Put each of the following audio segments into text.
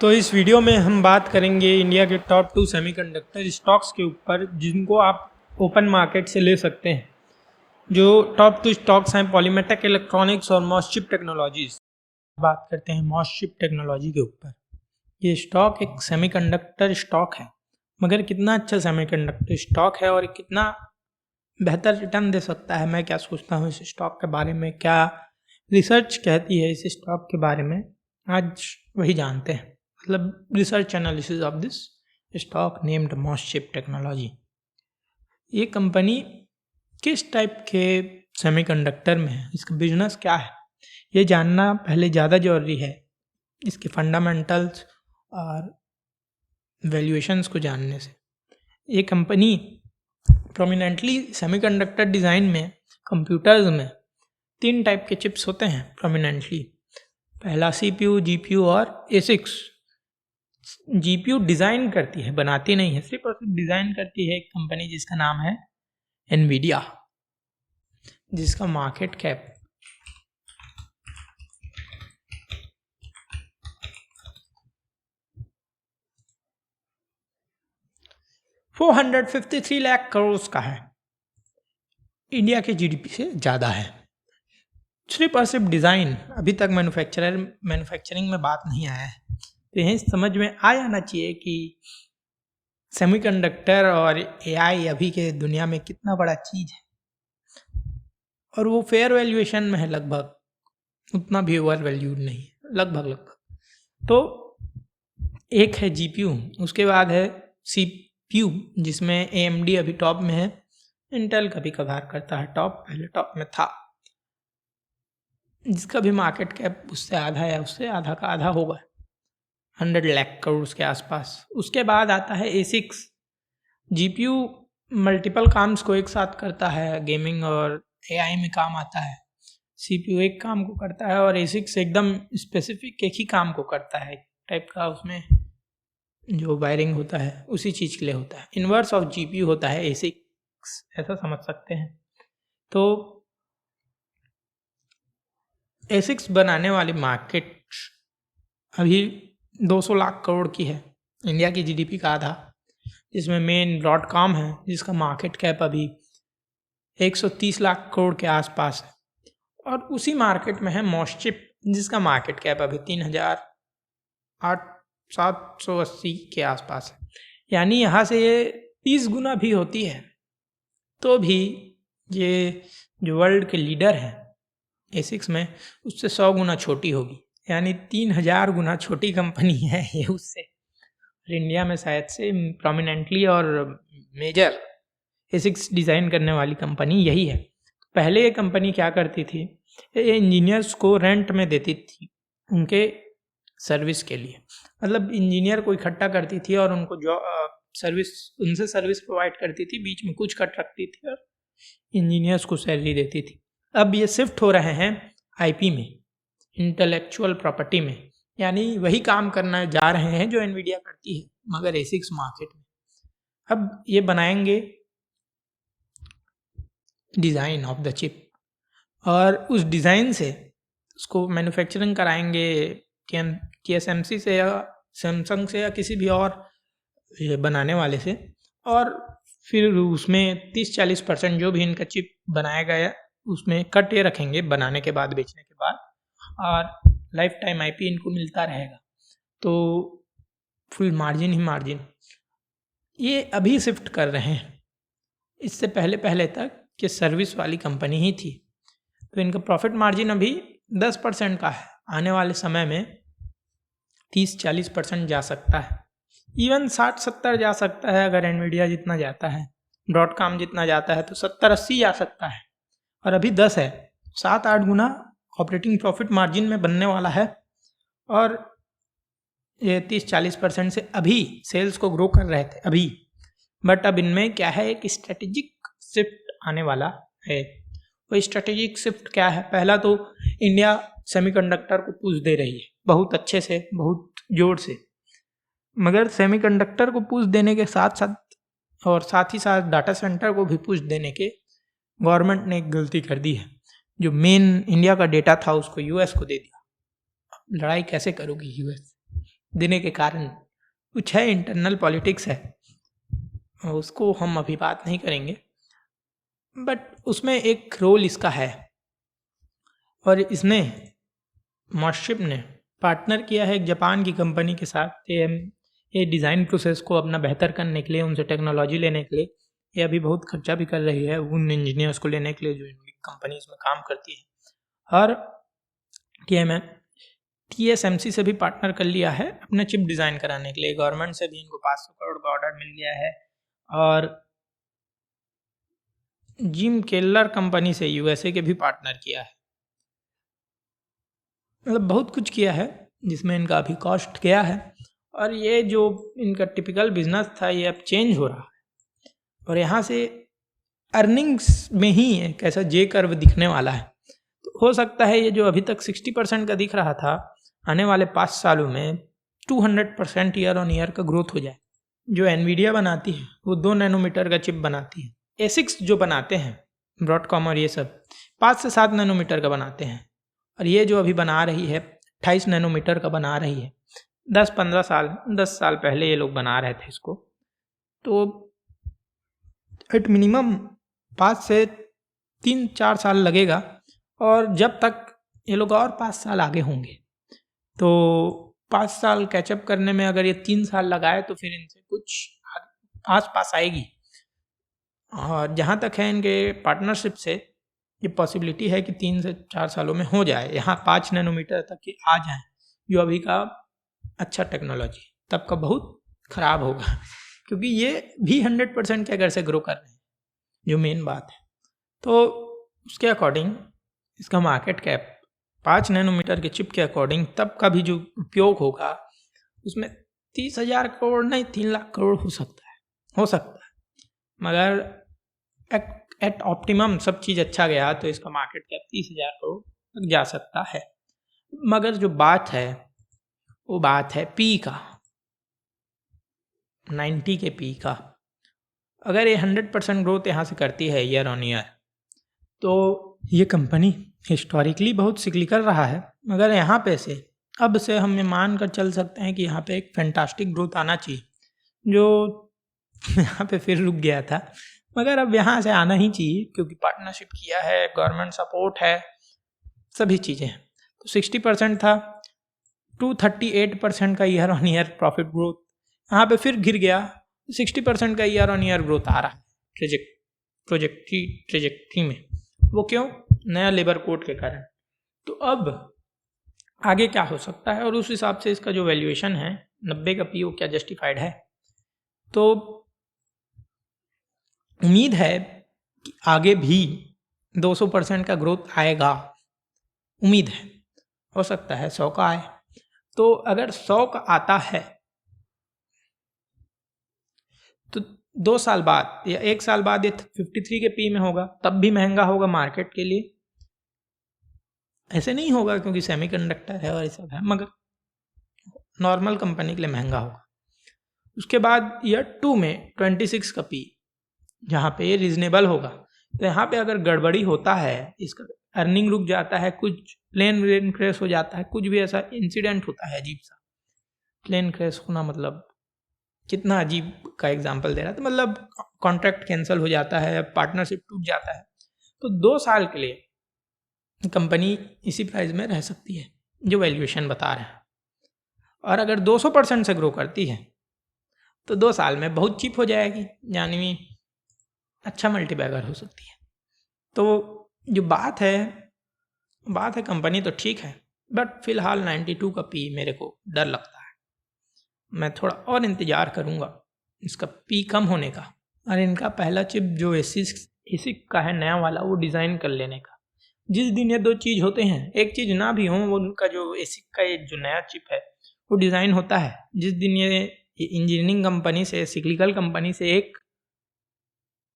तो इस वीडियो में हम बात करेंगे इंडिया के टॉप 2 सेमीकंडक्टर स्टॉक्स के ऊपर जिनको आप ओपन मार्केट से ले सकते हैं। जो टॉप 2 स्टॉक्स हैं पॉलीमेटिक इलेक्ट्रॉनिक्स और मॉसचिप टेक्नोलॉजीज। बात करते हैं मॉसचिप टेक्नोलॉजी के ऊपर। ये स्टॉक एक सेमीकंडक्टर स्टॉक है, मगर कितना अच्छा सेमीकंडक्टर स्टॉक है और कितना बेहतर रिटर्न दे सकता है, मैं क्या सोचता हूँ इस स्टॉक के बारे में, क्या रिसर्च कहती है इस स्टॉक के बारे में, आज वही जानते हैं। मतलब research analysis of this stock named MosChip technology. ये कंपनी किस टाइप के सेमीकंडक्टर में है, इसका बिजनेस क्या है, ये जानना पहले ज़्यादा ज़रूरी है इसके फंडामेंटल्स और वैल्यूएशंस को जानने से। ये कंपनी प्रोमिनेंटली सेमीकंडक्टर डिज़ाइन में, कंप्यूटर्स में 3 टाइप के चिप्स होते हैं प्रोमिनेंटली। पहला CPU, GPU और ASICs। GPU डिज़ाइन करती है, बनाती नहीं है, सिर्फ और सिर्फ डिज़ाइन करती है एक कंपनी जिसका नाम है NVIDIA, जिसका मार्केट कैप $453 लाख करोड़ का है। इंडिया के GDP से ज़्यादा है। सिर्फ और सिर्फ डिज़ाइन, अभी तक मैन्युफैक्चरिंग में बात नहीं आया है। तो यही समझ में आ जाना चाहिए कि सेमीकंडक्टर और AI अभी के दुनिया में कितना बड़ा चीज़ है, और वो फेयर वैल्यूएशन में है, लगभग उतना भी ओवर वैल्यूड नहीं है, लगभग। तो एक है GPU, उसके बाद है CPU जिसमें AMD अभी टॉप में है, इंटेल कभी कभार करता है टॉप, पहले टॉप में था, जिसका भी मार्केट कैप उससे आधा या उससे आधा का आधा होगा, 100 लाख करोड़ के आसपास। उसके बाद आता है ASICs। GPU मल्टीपल काम्स को एक साथ करता है, गेमिंग और AI में काम आता है। CPU एक काम को करता है और ASICs एकदम स्पेसिफिक एक ही काम को करता है, टाइप का उसमें जो वायरिंग होता है उसी चीज़ के लिए होता है। इन्वर्स ऑफ GPU होता है ASICs, ऐसा समझ सकते हैं। तो ASICs बनाने वाली मार्केट अभी 200 लाख करोड़ की है, इंडिया की GDP का आधा, जिसमें मेन ब्रॉडकॉम है जिसका मार्केट कैप अभी 130 लाख करोड़ के आसपास है। और उसी मार्केट में है मॉसचिप, जिसका मार्केट कैप अभी 3,780 के आसपास है। यानी यहाँ से ये 30 गुना भी होती है तो भी ये जो वर्ल्ड के लीडर हैं ASICs में, उससे 100 गुना छोटी होगी, यानी 3000 गुना छोटी कंपनी है ये उससे। और इंडिया में शायद से प्रोमिनेंटली और मेजर ASICs डिज़ाइन करने वाली कंपनी यही है। पहले ये कंपनी क्या करती थी, ये इंजीनियर्स को रेंट में देती थी उनके सर्विस के लिए। मतलब इंजीनियर को इकट्ठा करती थी और उनको जो उनसे सर्विस प्रोवाइड करती थी, बीच में कुछ कट रखती थी और इंजीनियर्स को सैलरी देती थी। अब ये शिफ्ट हो रहे हैं IP में, इंटेलेक्चुअल प्रॉपर्टी में, यानी वही काम करना जा रहे हैं जो NVIDIA करती है, मगर ASICs मार्केट में। अब ये बनाएंगे डिज़ाइन ऑफ द चिप और उस डिज़ाइन से उसको मैन्युफैक्चरिंग कराएंगे TSMC से या सैमसंग से या किसी भी और ये बनाने वाले से, और फिर उसमें 30-40% जो भी इनका चिप बनाया गया उसमें कट ये रखेंगे बनाने के बाद, बेचने के बाद, और लाइफ टाइम IP इनको मिलता रहेगा। तो फुल मार्जिन ही मार्जिन। ये अभी शिफ्ट कर रहे हैं, इससे पहले तक कि सर्विस वाली कंपनी ही थी। तो इनका प्रॉफिट मार्जिन अभी 10% का है, आने वाले समय में 30-40% जा सकता है, इवन 60-70 जा सकता है। अगर NVIDIA जितना जाता है, ब्रॉडकॉम जितना जाता है, तो 70-80 जा सकता है, और अभी 10 है। 7-8 गुना ऑपरेटिंग प्रॉफिट मार्जिन में बनने वाला है, और ये 30-40% से अभी सेल्स को ग्रो कर रहे थे अभी, बट अब इनमें क्या है, एक स्ट्रेटेजिक शिफ्ट आने वाला है। वो स्ट्रेटेजिक शिफ्ट क्या है, पहला तो इंडिया सेमीकंडक्टर को पुश दे रही है बहुत अच्छे से, बहुत जोर से, मगर सेमीकंडक्टर को पुश देने के साथ ही साथ डाटा सेंटर को भी पुश देने के गवर्नमेंट ने एक गलती कर दी है। जो मेन इंडिया का डेटा था उसको US को दे दिया। लड़ाई कैसे करोगी US? देने के कारण कुछ है, इंटरनल पॉलिटिक्स है, उसको हम अभी बात नहीं करेंगे, बट उसमें एक रोल इसका है। और इसने मॉस्शिप ने पार्टनर किया है एक जापान की कंपनी के साथ। ये डिज़ाइन प्रोसेस को अपना बेहतर करने के लिए, उनसे टेक्नोलॉजी लेने के लिए ये अभी बहुत खर्चा भी कर रही है उन इंजीनियर्स को लेने के लिए जो इन कंपनीज में काम करती है। और TSMC से भी पार्टनर कर लिया है अपने चिप डिज़ाइन कराने के लिए। गवर्नमेंट से भी इनको 500 करोड़ का ऑर्डर मिल गया है। और जिम केलर कंपनी से USA के भी पार्टनर किया है। मतलब बहुत कुछ किया है जिसमें इनका अभी कॉस्ट गया है। और ये जो इनका टिपिकल बिजनेस था ये अब चेंज हो रहा है और यहाँ से अर्निंग्स में ही एक ऐसा जे कर्व दिखने वाला है। तो हो सकता है ये जो अभी तक 60% का दिख रहा था, आने वाले 5 सालों में 200% ईयर ऑन ईयर का ग्रोथ हो जाए। जो एनवीडिया बनाती है वो 2 नैनोमीटर का चिप बनाती है। एसिक्स जो बनाते हैं ब्रॉडकॉम और ये सब 5 से 7 नैनोमीटर का बनाते हैं। और ये जो अभी बना रही है 28 नैनोमीटर का बना रही है। 10 साल पहले ये लोग बना रहे थे इसको। तो एट मिनिमम 5 से 3-4 साल लगेगा। और जब तक ये लोग और 5 साल आगे होंगे तो 5 साल कैचअप करने में अगर ये 3 साल लगाए तो फिर इनसे कुछ आस पास आएगी। और जहाँ तक है इनके पार्टनरशिप से ये पॉसिबिलिटी है कि 3 से 4 सालों में हो जाए, यहाँ 5 नैनोमीटर तक के आ जाए, जो अभी का अच्छा टेक्नोलॉजी। तब का बहुत ख़राब होगा क्योंकि ये भी 100% के अगर से ग्रो कर रहे हैं, जो मेन बात है। तो उसके अकॉर्डिंग इसका मार्केट कैप 5 नैनोमीटर के चिप के अकॉर्डिंग तब का भी जो उपयोग होगा उसमें 30,000 करोड़ नहीं 3 लाख करोड़ हो सकता है। मगर एट ऑप्टिमम सब चीज़ अच्छा गया तो इसका मार्केट कैप 30,000 करोड़ तक जा सकता है। मगर जो बात है वो बात है पी का, 90 के पी का। अगर ये 100% ग्रोथ यहाँ से करती है ईयर ऑन ईयर तो ये कंपनी हिस्टोरिकली बहुत सिक्लिकल रहा है, मगर यहाँ पे से अब से हम ये मान कर चल सकते हैं कि यहाँ पे एक फैंटास्टिक ग्रोथ आना चाहिए, जो यहाँ पे फिर रुक गया था। मगर अब यहाँ से आना ही चाहिए क्योंकि पार्टनरशिप किया है, गवर्नमेंट सपोर्ट है, सभी चीज़ें हैं। तो 60% था, 238% का year on year profit growth, यहाँ पे फिर गिर गया। 60% का ईयर ऑन ईयर ग्रोथ आ रहा है ट्रेजेक्ट्री में। वो क्यों? नया लेबर कोड के कारण। तो अब आगे क्या हो सकता है और उस हिसाब से इसका जो वैल्यूएशन है 90 का पी, वो क्या जस्टिफाइड है? तो उम्मीद है कि आगे भी 200% का ग्रोथ आएगा। उम्मीद है, हो सकता है 100 का आए। तो अगर 100 का आता है तो 2 साल बाद या 1 साल बाद ये 53 के पी में होगा, तब भी महंगा होगा मार्केट के लिए। ऐसे नहीं होगा क्योंकि सेमीकंडक्टर है और ये सब है, मगर नॉर्मल कंपनी के लिए महंगा होगा। उसके बाद ईयर 2 में 26 का पी, जहाँ पे ये रीजनेबल होगा। तो यहाँ पे अगर गड़बड़ी होता है, इसका अर्निंग रुक जाता है, कुछ प्लेन क्रैश हो जाता है, कुछ भी ऐसा इंसिडेंट होता है अजीब सा। प्लेन क्रैश होना मतलब कितना अजीब का एग्जांपल दे रहा था, मतलब कॉन्ट्रैक्ट कैंसिल हो जाता है, पार्टनरशिप टूट जाता है, तो 2 साल के लिए कंपनी इसी प्राइस में रह सकती है जो वैल्यूएशन बता रहे हैं। और अगर 200% से ग्रो करती है तो 2 साल में बहुत चीप हो जाएगी, यानी अच्छा मल्टीबैगर हो सकती है। तो जो बात है कंपनी तो ठीक है, बट फिलहाल 92 का पी मेरे को डर लगता है। मैं थोड़ा और इंतज़ार करूँगा इसका पी कम होने का, और इनका पहला चिप जो एसिक का है नया वाला, वो डिज़ाइन कर लेने का। जिस दिन ये 2 चीज़ होते हैं, एक चीज़ ना भी हो, वो उनका जो एसिक का ये जो नया चिप है वो डिज़ाइन होता है, जिस दिन ये इंजीनियरिंग कंपनी से, सिक्लिकल कंपनी से एक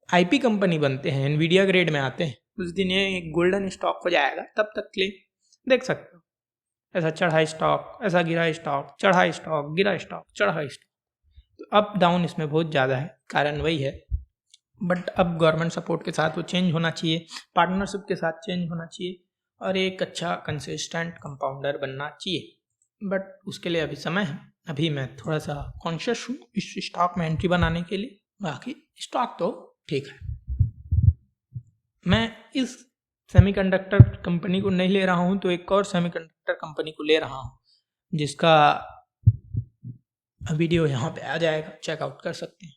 आईपी कंपनी बनते हैं, एनवीडिया ग्रेड में आते हैं, उस दिन ये गोल्डन स्टॉक हो जाएगा। तब तक के लिए देख सकते हो, ऐसा चढ़ा स्टॉक, ऐसा गिरा स्टॉक, चढ़ा स्टॉक, गिरा स्टॉक, चढ़ा स्टॉक। तो अप डाउन इसमें बहुत ज़्यादा है, कारण वही है। बट अब गवर्नमेंट सपोर्ट के साथ वो चेंज होना चाहिए, पार्टनरशिप के साथ चेंज होना चाहिए, और एक अच्छा कंसिस्टेंट कंपाउंडर बनना चाहिए। बट उसके लिए अभी समय है, अभी मैं थोड़ा सा कॉन्शियस हूँ इस स्टॉक में एंट्री बनाने के लिए, बाकी स्टॉक तो ठीक है। मैं इस सेमीकंडक्टर कंपनी को नहीं ले रहा हूँ, तो एक और सेमीकंडक्टर कंपनी को ले रहा हूँ जिसका वीडियो यहाँ पे आ जाएगा, चेकआउट कर सकते हैं।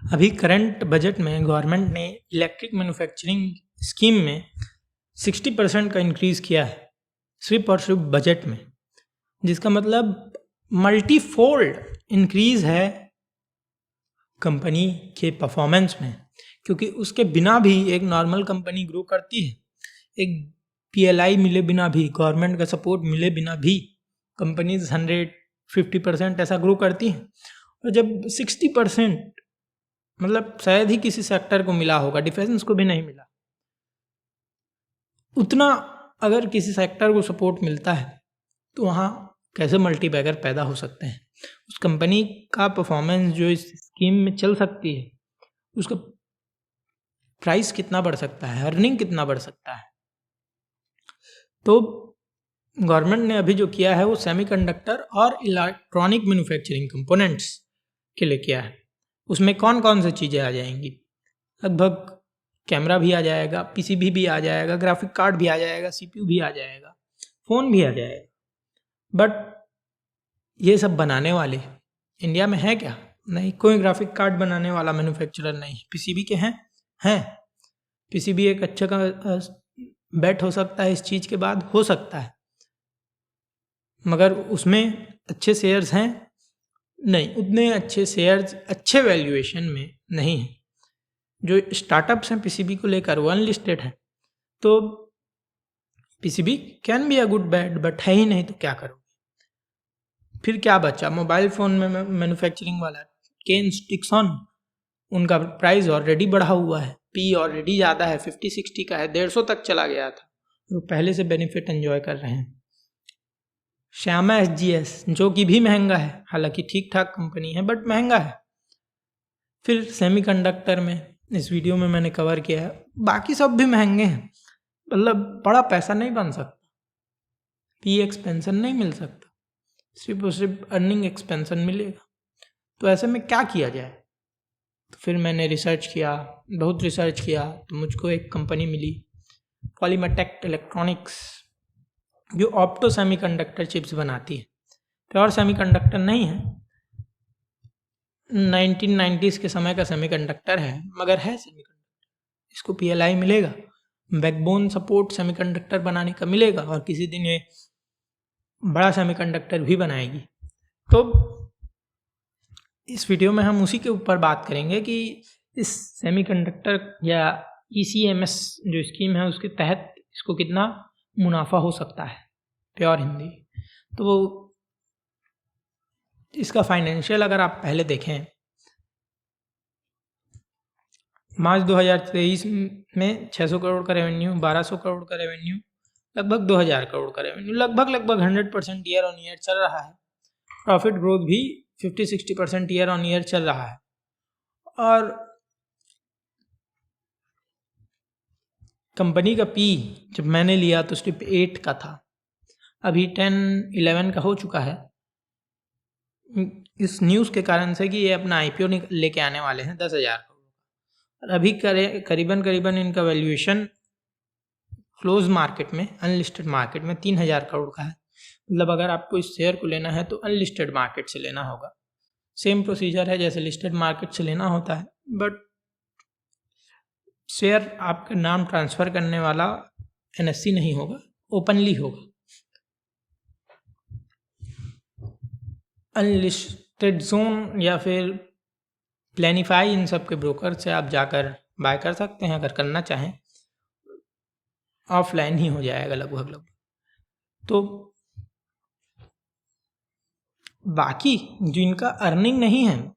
अभी करंट बजट में गवर्नमेंट ने इलेक्ट्रिक मैन्युफैक्चरिंग स्कीम में 60% का इंक्रीज़ किया है सिर्फ और सिर्फ बजट में, जिसका मतलब मल्टीफोल्ड इंक्रीज़ है कंपनी के परफॉर्मेंस में, क्योंकि उसके बिना भी एक नॉर्मल कंपनी ग्रो करती है। एक PLI मिले बिना भी, गवर्नमेंट का सपोर्ट मिले बिना भी कंपनीज 150% ऐसा ग्रो करती हैं। और जब 60%, मतलब शायद ही किसी सेक्टर को मिला होगा, डिफेंस को भी नहीं मिला, उतना अगर किसी सेक्टर को सपोर्ट मिलता है तो वहाँ कैसे मल्टीबैगर पैदा हो सकते हैं। उस कंपनी का परफॉर्मेंस जो इस स्कीम में चल सकती है, उसका प्राइस कितना बढ़ सकता है, अर्निंग कितना बढ़ सकता है। तो गवर्नमेंट ने अभी जो किया है वो सेमीकंडक्टर और इलेक्ट्रॉनिक मैन्युफैक्चरिंग कंपोनेंट्स के लिए किया है। उसमें कौन कौन सी चीज़ें आ जाएंगी, लगभग कैमरा भी आ जाएगा, PCB भी आ जाएगा, ग्राफिक कार्ड भी आ जाएगा, CPU भी आ जाएगा, फ़ोन भी आ जाएगा। बट ये सब बनाने वाले इंडिया में है क्या? नहीं, कोई ग्राफिक कार्ड बनाने वाला मैन्युफैक्चरर नहीं। PCB के हैं। PCB एक अच्छा का बेट हो सकता है इस चीज़ के बाद, हो सकता है, मगर उसमें अच्छे शेयर्स हैं नहीं, उतने अच्छे शेयर्स अच्छे वैल्यूएशन में नहीं हैं। जो स्टार्टअप्स हैं PCB को लेकर वो अनलिस्टेड है। तो PCB can be a good bet, but है ही नहीं तो क्या करोगे? फिर क्या बचा? मोबाइल फ़ोन में मैन्युफैक्चरिंग वाला केन स्टिक्सन, उनका प्राइस ऑलरेडी बढ़ा हुआ है, P ऑलरेडी ज़्यादा है, 50-60 का है, 150 तक चला गया था, वो पहले से बेनिफिट एंजॉय कर रहे हैं। श्यामा SGS जो कि भी महंगा है, हालांकि ठीक ठाक कंपनी है बट महंगा है। फिर सेमीकंडक्टर में इस वीडियो में मैंने कवर किया है, बाकी सब भी महंगे हैं, मतलब बड़ा पैसा नहीं बन सकता, P एक्सपेंशन नहीं मिल सकता, सिर्फ और सिर्फ अर्निंग एक्सपेंशन मिलेगा। तो ऐसे में क्या किया जाए? तो फिर मैंने रिसर्च किया, बहुत रिसर्च किया, तो मुझको एक कंपनी मिली पॉलीमेटेक इलेक्ट्रॉनिक्स, जो ऑप्टो सेमीकंडक्टर चिप्स बनाती है। प्योर सेमीकंडक्टर नहीं है, 1990s के समय का सेमीकंडक्टर है, मगर है सेमीकंडक्टर। इसको PLI मिलेगा, बैकबोन सपोर्ट सेमीकंडक्टर बनाने का मिलेगा, और किसी दिन ये बड़ा सेमीकंडक्टर भी बनाएगी। तो इस वीडियो में हम उसी के ऊपर बात करेंगे कि इस सेमीकंडक्टर या ECMS जो स्कीम है उसके तहत इसको कितना मुनाफा हो सकता है, प्योर हिंदी। तो इसका फाइनेंशियल अगर आप पहले देखें, मार्च 2023 में 600 करोड़ का रेवेन्यू, 1200 करोड़ का रेवेन्यू, लगभग 2000 करोड़ का रेवेन्यू, लगभग 100% ईयर ऑन ईयर चल रहा है। प्रॉफिट ग्रोथ भी 50-60% ईयर ऑन ईयर चल रहा है। और कंपनी का P जब मैंने लिया तो सिर्फ 8 का था, अभी 10-11 का हो चुका है, इस न्यूज़ के कारण से कि ये अपना IPO लेके आने वाले हैं 10,000 करोड़। और अभी करीबन इनका वैल्यूएशन क्लोज मार्केट में, अनलिस्टेड मार्केट में 3,000 करोड़ का है। मतलब अगर आपको इस शेयर को लेना है तो अनलिस्टेड मार्केट से लेना होगा। सेम प्रोसीजर है जैसे लिस्टेड मार्केट से लेना होता है, बट शेयर आपका नाम ट्रांसफ़र करने वाला NSE नहीं होगा, ओपनली होगा। अनलिस्टेड जोन या फिर प्लानिफाई, इन सब के ब्रोकर से आप जाकर बाय कर सकते हैं अगर करना चाहें। ऑफलाइन ही हो जाएगा लगभग। तो बाकी जिनका अर्निंग नहीं है,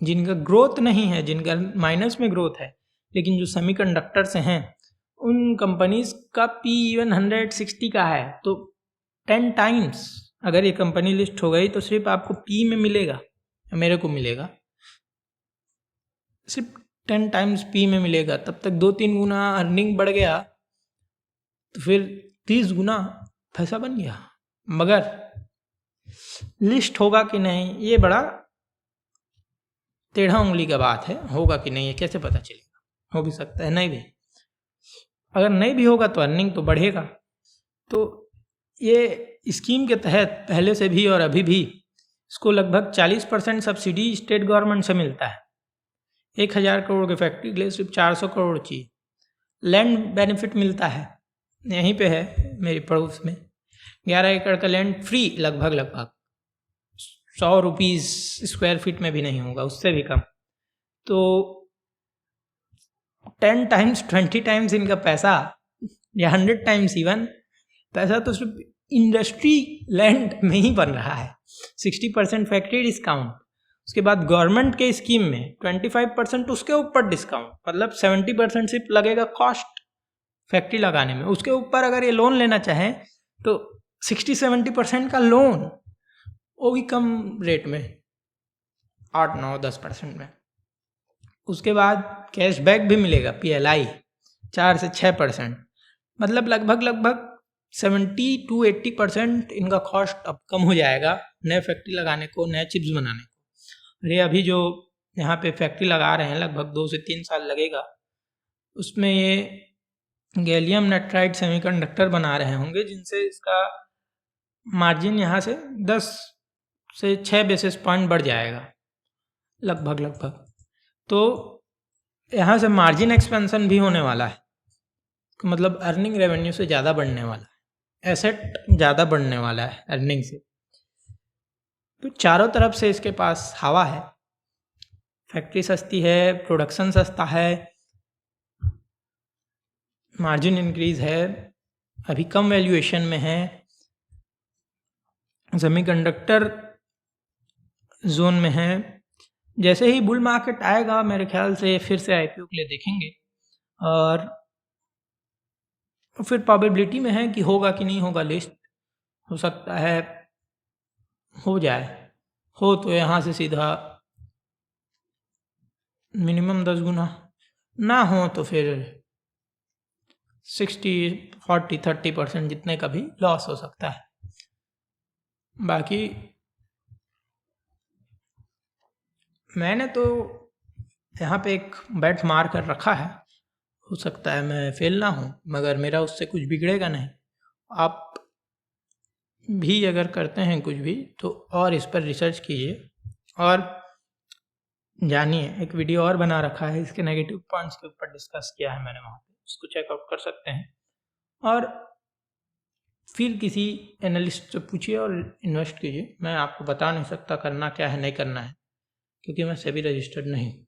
जिनका ग्रोथ नहीं है, जिनका माइनस में ग्रोथ है, लेकिन जो सेमीकंडक्टर से हैं, उन कंपनीज का P इवन 160 का है, तो 10 टाइम्स अगर ये कंपनी लिस्ट हो गई तो सिर्फ आपको P में मिलेगा, मेरे को मिलेगा सिर्फ 10 टाइम्स P में मिलेगा। तब तक 2-3 गुना अर्निंग बढ़ गया तो फिर 30 गुना पैसा बन गया। मगर लिस्ट होगा कि नहीं ये बड़ा टेढ़ा उंगली का बात है, होगा कि नहीं ये कैसे पता चलेगा, हो भी सकता है नहीं भी। अगर नहीं भी होगा तो अर्निंग तो बढ़ेगा। तो ये स्कीम के तहत पहले से भी और अभी भी इसको लगभग 40% सब्सिडी स्टेट गवर्नमेंट से मिलता है। 1000 करोड़ की फैक्ट्री के लिए सिर्फ 400 करोड़ चाहिए। लैंड बेनिफिट मिलता है, यहीं पे है मेरी पड़ोस में 11 एकड़ का लैंड फ्री, लगभग 100 रुपीज़ स्क्वायर फीट में भी नहीं होगा, उससे भी कम। तो 10 टाइम्स 20 टाइम्स इनका पैसा या 100 टाइम्स इवन पैसा तो सिर्फ इंडस्ट्री लैंड में ही बन रहा है। 60% फैक्ट्री डिस्काउंट, उसके बाद गवर्नमेंट के स्कीम में 25% उसके ऊपर डिस्काउंट, मतलब 70% सिर्फ लगेगा कॉस्ट फैक्ट्री लगाने में। उसके ऊपर अगर ये लोन लेना चाहें तो 60-70% का लोन, वो भी कम रेट में 8-9-10% में। उसके बाद कैशबैक भी मिलेगा, PLI 4 से 6%, मतलब लगभग 70-80% इनका कॉस्ट अब कम हो जाएगा नए फैक्ट्री लगाने को, नए चिप्स बनाने को। अरे अभी जो यहाँ पे फैक्ट्री लगा रहे हैं लगभग 2 से 3 साल लगेगा, उसमें ये गैलियम नाइट्राइड सेमीकंडक्टर बना रहे होंगे, जिनसे इसका मार्जिन यहाँ से 10 से 6 बेसिस पॉइंट बढ़ जाएगा लगभग। तो यहाँ से मार्जिन एक्सपेंशन भी होने वाला है, मतलब अर्निंग रेवेन्यू से ज़्यादा बढ़ने वाला है, एसेट ज़्यादा बढ़ने वाला है अर्निंग से। तो चारों तरफ से इसके पास हवा है, फैक्ट्री सस्ती है, प्रोडक्शन सस्ता है, मार्जिन इंक्रीज है, अभी कम वैल्यूएशन में है, सेमीकंडक्टर जोन में है। जैसे ही बुल मार्केट आएगा मेरे ख्याल से फिर से IPO के लिए देखेंगे, और फिर प्रोबेबिलिटी में है कि होगा कि नहीं होगा लिस्ट। हो सकता है हो जाए, हो तो यहाँ से सीधा मिनिमम 10 गुना, ना हो तो फिर 60-40-30% जितने का भी लॉस हो सकता है। बाकी मैंने तो यहाँ पे एक बैट मार कर रखा है, हो सकता है मैं फेल ना हूँ, मगर मेरा उससे कुछ बिगड़ेगा नहीं। आप भी अगर करते हैं कुछ भी तो और इस पर रिसर्च कीजिए और जानिए। एक वीडियो और बना रखा है, इसके नेगेटिव पॉइंट्स के ऊपर डिस्कस किया है मैंने वहाँ पे, उसको चेकआउट कर सकते हैं। और फिर किसी एनालिस्ट से पूछिए और इन्वेस्ट कीजिए। मैं आपको बता नहीं सकता करना क्या है नहीं करना है, क्योंकि मैं सेबी रजिस्टर्ड नहीं।